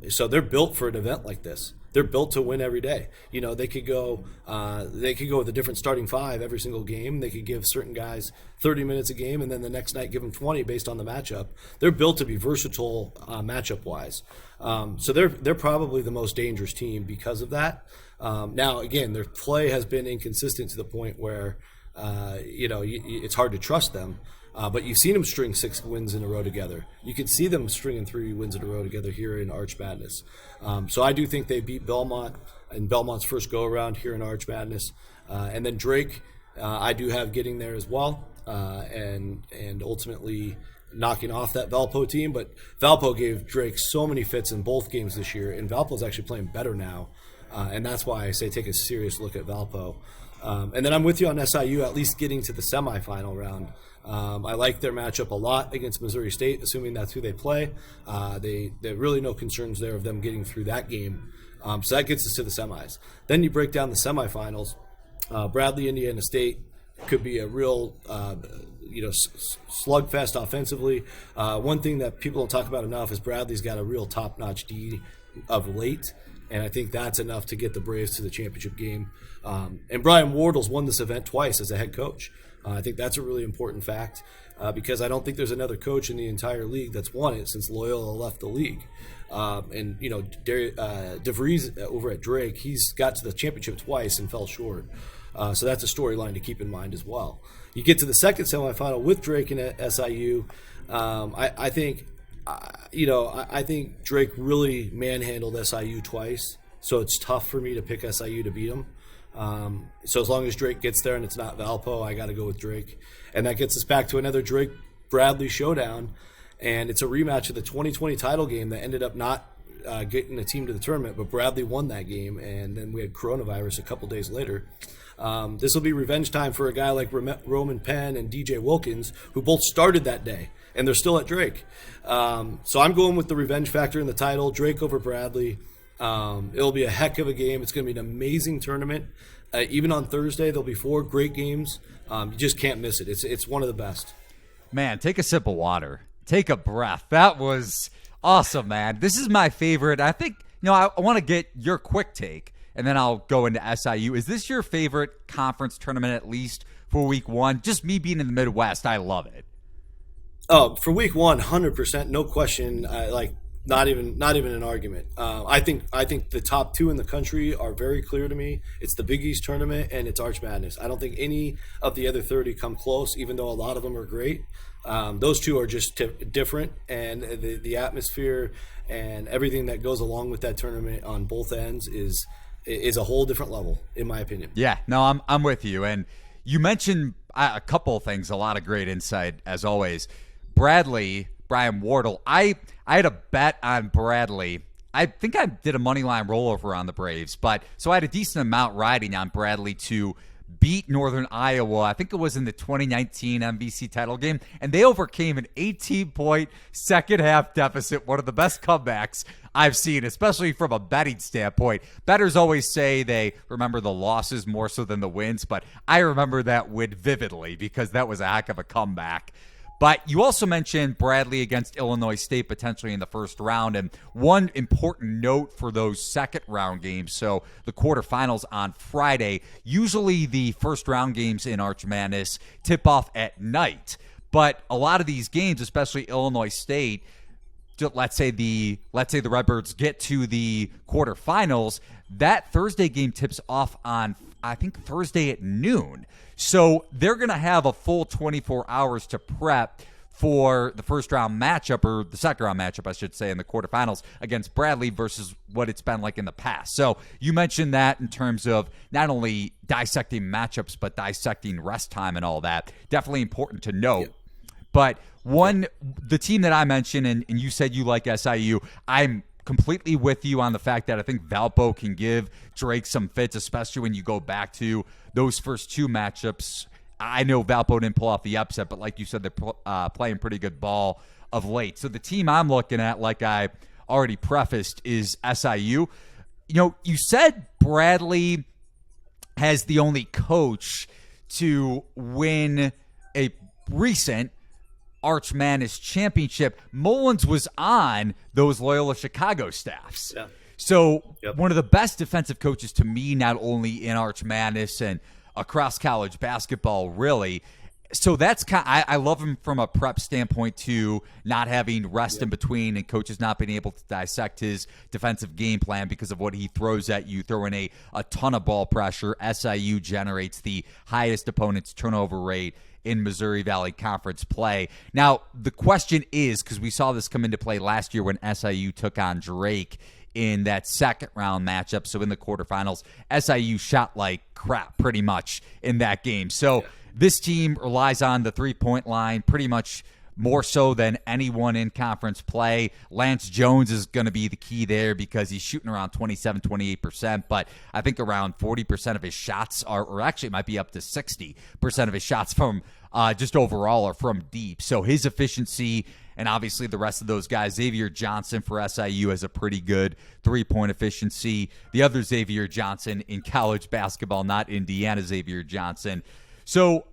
So they're built for an event like this. They're built to win every day. They could go with a different starting 5 every single game. They could give certain guys 30 minutes a game, and then the next night give them 20 based on the matchup. They're built to be versatile matchup-wise. So they're probably the most dangerous team because of that. Now, again, their play has been inconsistent to the point where it's hard to trust them. But you've seen them string 6 wins in a row together. You could see them stringing 3 wins in a row together here in Arch Madness. So I do think they beat Belmont in Belmont's first go-around here in Arch Madness. And then Drake, I do have getting there as well, and ultimately knocking off that Valpo team. But Valpo gave Drake so many fits in both games this year, and Valpo's actually playing better now. And that's why I say take a serious look at Valpo. And then I'm with you on SIU at least getting to the semifinal round. I like their matchup a lot against Missouri State, assuming that's who they play. There really no concerns there of them getting through that game. So that gets us to the semis. Then you break down the semifinals. Bradley, Indiana State could be a real slugfest offensively. One thing that people don't talk about enough is Bradley's got a real top-notch D of late, and I think that's enough to get the Braves to the championship game. And Brian Wardle's won this event twice as a head coach. I think that's a really important fact because I don't think there's another coach in the entire league that's won it since Loyola left the league. And DeVries over at Drake, he's got to the championship twice and fell short. So that's a storyline to keep in mind as well. You get to the second semifinal with Drake and SIU. I think Drake really manhandled SIU twice, so it's tough for me to pick SIU to beat them. So as long as Drake gets there and it's not Valpo, I got to go with Drake. And that gets us back to another Drake-Bradley showdown, and it's a rematch of the 2020 title game that ended up not getting a team to the tournament, but Bradley won that game, and then we had coronavirus a couple days later. This will be revenge time for a guy like Roman Penn and DJ Wilkins, who both started that day, and they're still at Drake. So I'm going with the revenge factor in the title, Drake over Bradley. It'll be a heck of a game. It's going to be an amazing tournament. Even on Thursday, there'll be 4 great games. You just can't miss it. It's one of the best. Man, take a sip of water. Take a breath. That was awesome, man. This is my favorite. I think, I want to get your quick take, and then I'll go into SIU. Is this your favorite conference tournament, at least for week 1? Just me being in the Midwest, I love it. Oh, for week 1, 100%, no question. Not even an argument. I think the top 2 in the country are very clear to me. It's the Big East tournament and it's Arch Madness. I don't think any of the other 30 come close, even though a lot of them are great. Those 2 are just different, and the atmosphere and everything that goes along with that tournament on both ends is a whole different level, in my opinion. Yeah, no, I'm with you. And you mentioned a couple of things, a lot of great insight as always. Brian Wardle. I had a bet on Bradley. I think I did a money line rollover on the Braves, so I had a decent amount riding on Bradley to beat Northern Iowa. I think it was in the 2019 MVC title game, and they overcame an 18-point second-half deficit, one of the best comebacks I've seen, especially from a betting standpoint. Bettors always say they remember the losses more so than the wins, but I remember that win vividly because that was a heck of a comeback. But you also mentioned Bradley against Illinois State potentially in the first round. And one important note for those second-round games, so the quarterfinals on Friday, usually the first-round games in Arch Madness tip off at night. But a lot of these games, especially Illinois State, let's say the Redbirds get to the quarterfinals, that Thursday game tips off on, I think, Thursday at noon. So they're going to have a full 24 hours to prep for the first-round matchup, or the second-round matchup, I should say, in the quarterfinals against Bradley versus what it's been like in the past. So you mentioned that in terms of not only dissecting matchups, but dissecting rest time and all that. Definitely important to note. Yeah. But the team that I mentioned, and you said you like SIU, I'm completely with you on the fact that I think Valpo can give Drake some fits, especially when you go back to those first 2 matchups. I know Valpo didn't pull off the upset, but like you said, they're playing pretty good ball of late. So the team I'm looking at, like I already prefaced, is SIU. You said Bradley has the only coach to win a recent Arch Madness championship. Mullins was on those Loyola Chicago staffs. Yeah. So One of the best defensive coaches to me, not only in Arch Madness and across college basketball, really. So that's I love him from a prep standpoint too, not having rest in between and coaches not being able to dissect his defensive game plan because of what he throws at you, throwing a ton of ball pressure. SIU generates the highest opponent's turnover rate in Missouri Valley Conference play. Now, the question is, because we saw this come into play last year when SIU took on Drake in that second round matchup, so in the quarterfinals, SIU shot like crap pretty much in that game. So this team relies on the three-point line pretty much more so than anyone in conference play. Lance Jones is going to be the key there because he's shooting around 27, 28%, but I think around 40% of his shots are, or actually it might be up to 60% of his shots from just overall are from deep. So his efficiency, and obviously the rest of those guys, Xavier Johnson for SIU has a pretty good three-point efficiency. The other Xavier Johnson in college basketball, not Indiana Xavier Johnson. So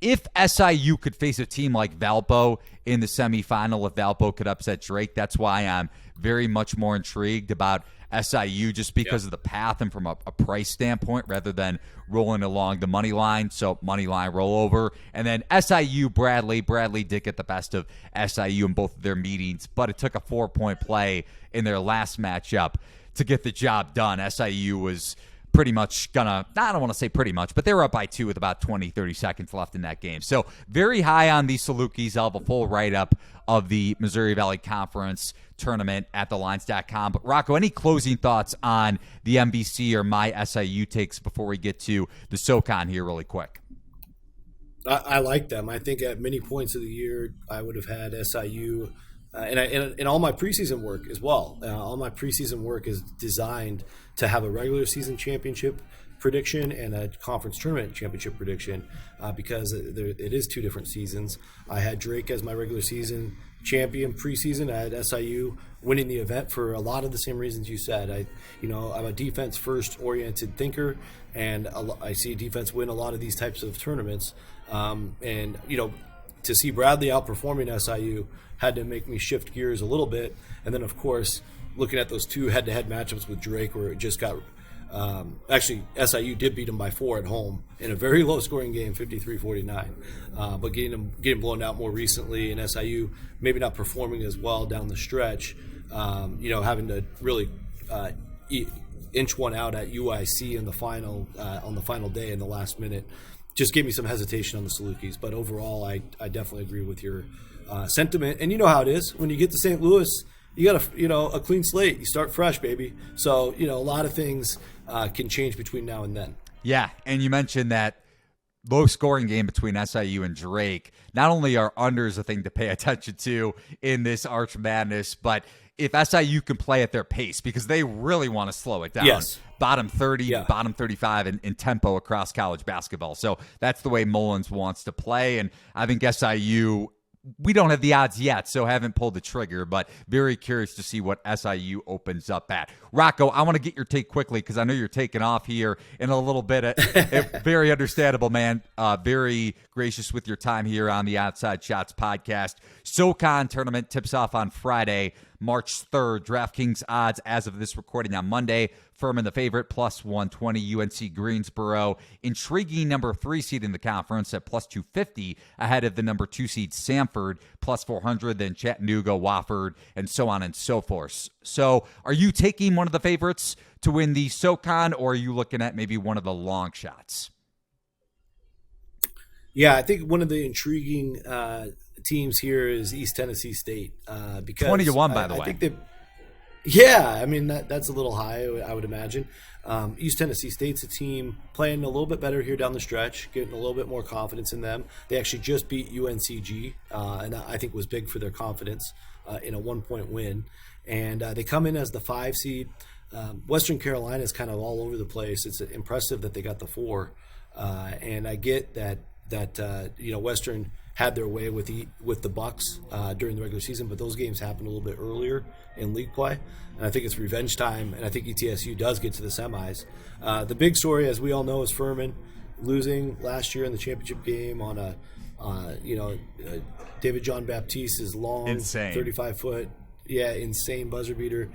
if SIU could face a team like Valpo in the semifinal, if Valpo could upset Drake, that's why I'm very much more intrigued about SIU just because of the path and from a price standpoint rather than rolling along the money line. So money line rollover. And then SIU Bradley did get the best of SIU in both of their meetings, but it took a 4-point play in their last matchup to get the job done. SIU was pretty much I don't want to say pretty much, but they were up by 2 with about 20, 30 seconds left in that game. So very high on the Salukis. I'll have a full write-up of the Missouri Valley Conference tournament at thelines.com. But Rocco, any closing thoughts on the MVC or my SIU takes before we get to the SoCon here really quick? I like them. I think at many points of the year, I would have had SIU and all my preseason work as well. All my preseason work is designed to have a regular season championship prediction and a conference tournament championship prediction because it is 2 different seasons. I had Drake as my regular season champion preseason. I had SIU winning the event for a lot of the same reasons you said. I'm a defense first oriented thinker, and I see defense win a lot of these types of tournaments. To see Bradley outperforming SIU had to make me shift gears a little bit. And then, of course, looking at those 2 head-to-head matchups with Drake where it just got actually, SIU did beat them by 4 at home in a very low-scoring game, 53-49. But getting blown out more recently, and SIU maybe not performing as well down the stretch, having to really inch one out at UIC in the final on the final day in the last minute just gave me some hesitation on the Salukis. But overall, I definitely agree with your sentiment. And you know how it is. When you get to St. Louis, you got a clean slate. You start fresh, baby. So, a lot of things can change between now and then. Yeah, and you mentioned that low-scoring game between SIU and Drake. Not only are unders a thing to pay attention to in this Arch Madness, but if SIU can play at their pace, because they really want to slow it down. Yes. Bottom 30, bottom 35 in tempo across college basketball. So that's the way Mullins wants to play, and I think SIU, we don't have the odds yet, so haven't pulled the trigger, but very curious to see what SIU opens up at. Rocco, I want to get your take quickly because I know you're taking off here in a little bit. Very understandable, man. Very gracious with your time here on the Outside Shots podcast. SoCon tournament tips off on Friday, March 3rd. DraftKings odds as of this recording on Monday. Furman the favorite, plus 120. UNC Greensboro, intriguing number 3 seed in the conference at plus 250, ahead of the number 2 seed Samford, plus 400, then Chattanooga, Wofford, and so on and so forth. So are you taking one of the favorites to win the SoCon, or are you looking at maybe one of the long shots? Yeah, I think one of the intriguing teams here is East Tennessee State. Because 20-1, by the way. I think yeah, I mean, that's a little high, I would imagine. East Tennessee State's a team playing a little bit better here down the stretch, getting a little bit more confidence in them. They actually just beat UNCG, and I think was big for their confidence in a 1-point win. And they come in as the 5 seed. Western Carolina is kind of all over the place. It's impressive that they got the 4. And I get that Western had their way with the Bucks during the regular season, but those games happened a little bit earlier in league play, and I think it's revenge time, and I think ETSU does get to the semis. The big story, as we all know, is Furman losing last year in the championship game on David John Baptiste's long 35-foot, insane buzzer beater.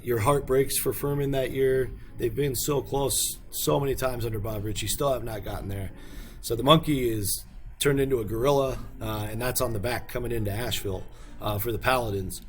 Your heart breaks for Furman that year. They've been so close so many times under Bob Ritchie, still have not gotten there. So the monkey is turned into a gorilla, and that's on the back coming into Asheville for the Paladins.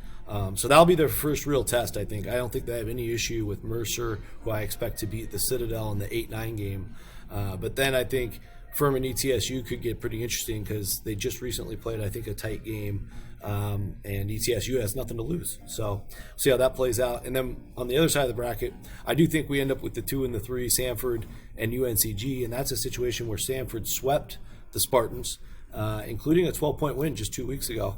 So that'll be their first real test, I think. I don't think they have any issue with Mercer, who I expect to beat the Citadel in the 8-9 game. But then I think Furman ETSU could get pretty interesting because they just recently played, I think, a tight game, and ETSU has nothing to lose. So see how that plays out. And then on the other side of the bracket, I do think we end up with the 2 and the 3, Samford and UNCG, and that's a situation where Samford swept the Spartans, including a 12-point win just 2 weeks ago.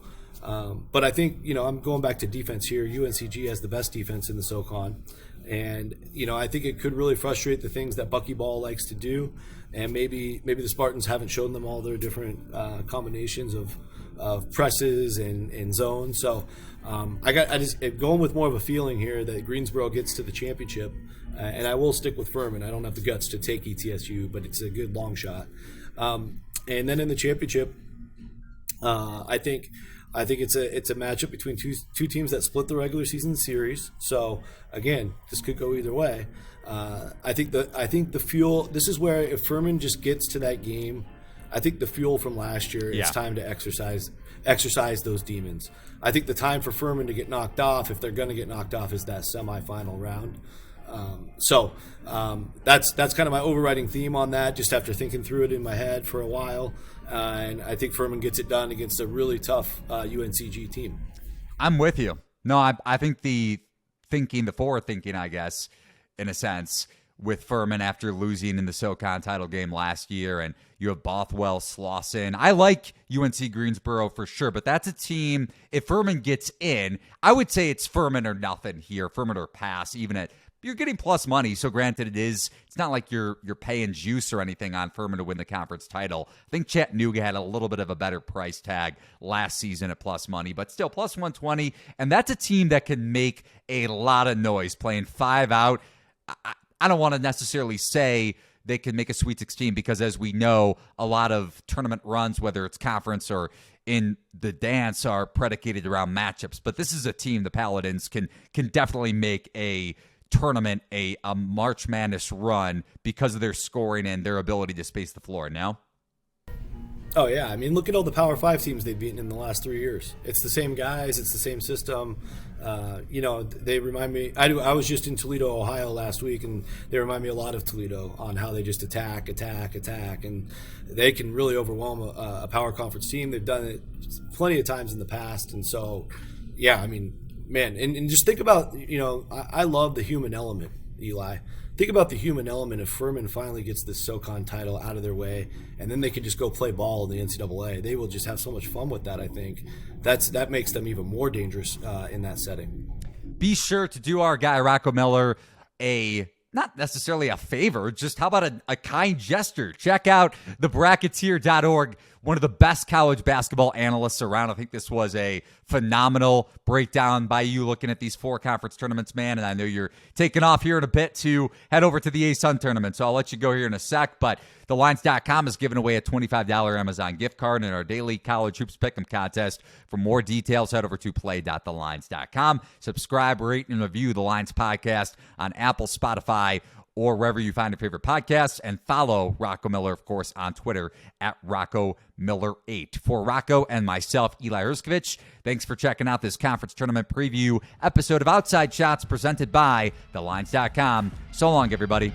But I think, I'm going back to defense here. UNCG has the best defense in the SoCon. And, I think it could really frustrate the things that Buckyball likes to do. And maybe the Spartans haven't shown them all their different combinations of presses and zones. So I just going with more of a feeling here that Greensboro gets to the championship. And I will stick with Furman. I don't have the guts to take ETSU, but it's a good long shot. And then in the championship, I think it's a matchup between two teams that split the regular season series. So again, this could go either way. I think the fuel. This is where if Furman just gets to that game, I think the fuel from last year. It's time to exercise those demons. I think the time for Furman to get knocked off, if they're going to get knocked off, is that semifinal round. So that's kind of my overriding theme on that. Just after thinking through it in my head for a while. And I think Furman gets it done against a really tough UNCG team. I'm with you. No, I think the forward thinking, I guess, in a sense, with Furman after losing in the SoCon title game last year, and you have Bothwell, Slauson. I like UNC Greensboro for sure, but that's a team, if Furman gets in, I would say it's Furman or nothing here, Furman or pass, even at you're getting plus money, so granted it's not like you're paying juice or anything on Furman to win the conference title. I think Chattanooga had a little bit of a better price tag last season at plus money, but still plus 120, and that's a team that can make a lot of noise playing 5 out. I don't want to necessarily say they can make a Sweet 16 because, as we know, a lot of tournament runs, whether it's conference or in the dance, are predicated around matchups. But this is a team, the Paladins, can definitely make a tournament, a March Madness run because of their scoring and their ability to space the floor. Now, oh yeah, I mean, look at all the Power 5 teams they've beaten in the last 3 years. It's the same guys, it's the same system. They remind me. I was just in Toledo, Ohio last week, and they remind me a lot of Toledo on how they just attack, and they can really overwhelm a power conference team. They've done it plenty of times in the past, and so yeah, I mean, man, and just think about, I love the human element, Eli. Think about the human element if Furman finally gets this SoCon title out of their way, and then they can just go play ball in the NCAA. They will just have so much fun with that, I think. That makes them even more dangerous in that setting. Be sure to do our guy Rocco Miller not necessarily a favor, just how about a kind gesture? Check out the Bracketeer.org, one of the best college basketball analysts around. I think this was a phenomenal breakdown by you looking at these 4 conference tournaments, man. And I know you're taking off here in a bit to head over to the A-Sun tournament, so I'll let you go here in a sec. But thelines.com is giving away a $25 Amazon gift card in our daily college hoops pick'em contest. For more details, head over to play.thelines.com. Subscribe, rate, and review The Lines podcast on Apple, Spotify, or wherever you find your favorite podcasts, and follow Rocco Miller, of course, on Twitter at RoccoMiller8. For Rocco and myself, Eli Hershkovich, thanks for checking out this conference tournament preview episode of Outside Shots presented by thelines.com. So long, everybody.